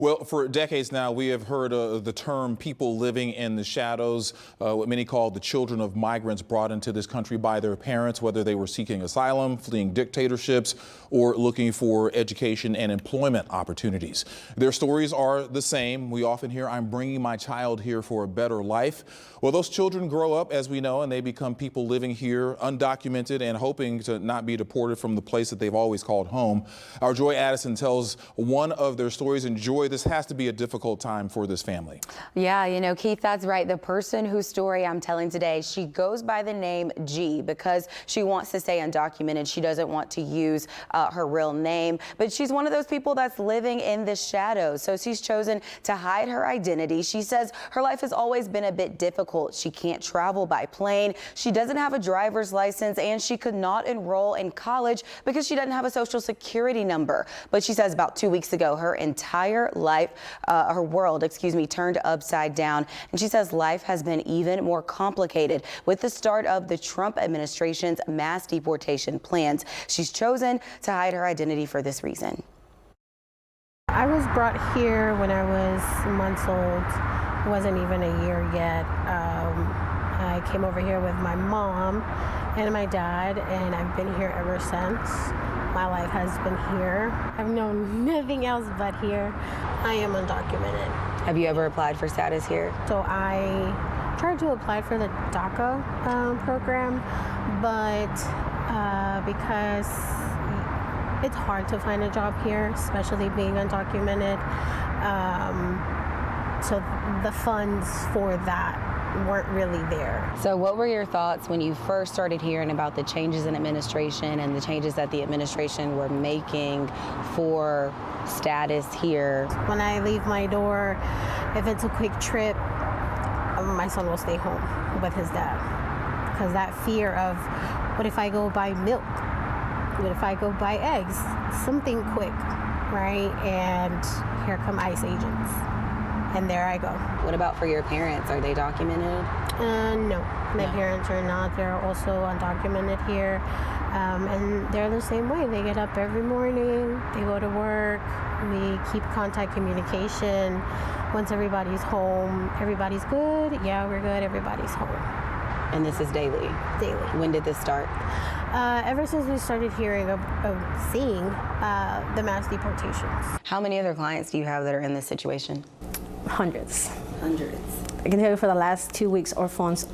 Well, for decades now, we have heard the term people living in the shadows, what many call the children of migrants brought into this country by their parents, whether they were seeking asylum, fleeing dictatorships, or looking for education and employment opportunities. Their stories are the same. We often hear, "I'm bringing my child here for a better life." Well, those children grow up, as we know, and they become people living here, undocumented, and hoping to not be deported from the place that they've always called home. Our Joy Addison tells one of their stories. And Joy, this has to be a difficult time for this family. Yeah, Keith, that's right. The person whose story I'm telling today, she goes by the name G because she wants to stay undocumented. She doesn't want to use her real name, but she's one of those people that's living in the shadows. So she's chosen to hide her identity. She says her life has always been a bit difficult. She can't travel by plane. She doesn't have a driver's license, and she could not enroll in college because she doesn't have a social security number. But she says about 2 weeks ago, her entire life, her world, turned upside down. And she says life has been even more complicated with the start of the Trump administration's mass deportation plans. She's chosen to hide her identity for this reason. I was brought here when I was months old. It wasn't even a year yet. I came over here with my mom and my dad, and I've been here ever since. My life has been here. I've known nothing else but here. I am undocumented. Have you ever applied for status here? So I tried to apply for the DACA program, but because it's hard to find a job here, especially being undocumented, so the funds for that weren't really there. So what were your thoughts when you first started hearing about the changes in administration and the changes that the administration were making for status here? When I leave my door, if it's a quick trip, my son will stay home with his dad. Because that fear of, what if I go buy milk? What if I go buy eggs? Something quick, right? And here come ICE agents. And there I go. What about for your parents? Are they documented? No, my parents are not. They're also undocumented here. And they're the same way. They get up every morning, they go to work, we keep contact communication. Once everybody's home, everybody's good. Yeah, we're good, everybody's home. And this is daily? Daily. When did this start? Ever since we started hearing seeing the mass deportations. How many other clients do you have that are in this situation? Hundreds. Hundreds. I can tell you for the last 2 weeks, our phones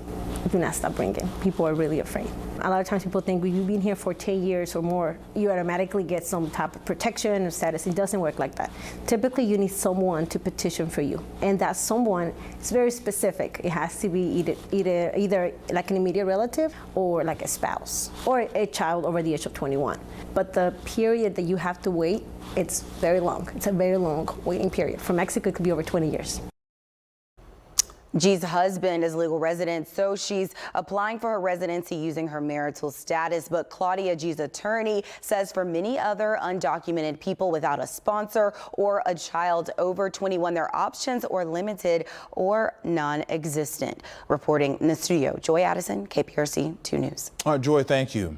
do not stop ringing. People are really afraid. A lot of times people think, well, you've been here for 10 years or more, you automatically get some type of protection or status. It doesn't work like that. Typically, you need someone to petition for you. And that someone is very specific. It has to be either like an immediate relative or like a spouse or a child over the age of 21. But the period that you have to wait, it's very long. It's a very long waiting period. For Mexico, it could be over 20 years. G's husband is legal resident, so she's applying for her residency using her marital status. But Claudia, G's attorney, says for many other undocumented people without a sponsor or a child over 21, their options are limited or non-existent. Reporting in the studio, Joy Addison, KPRC2 News. All right, Joy, thank you.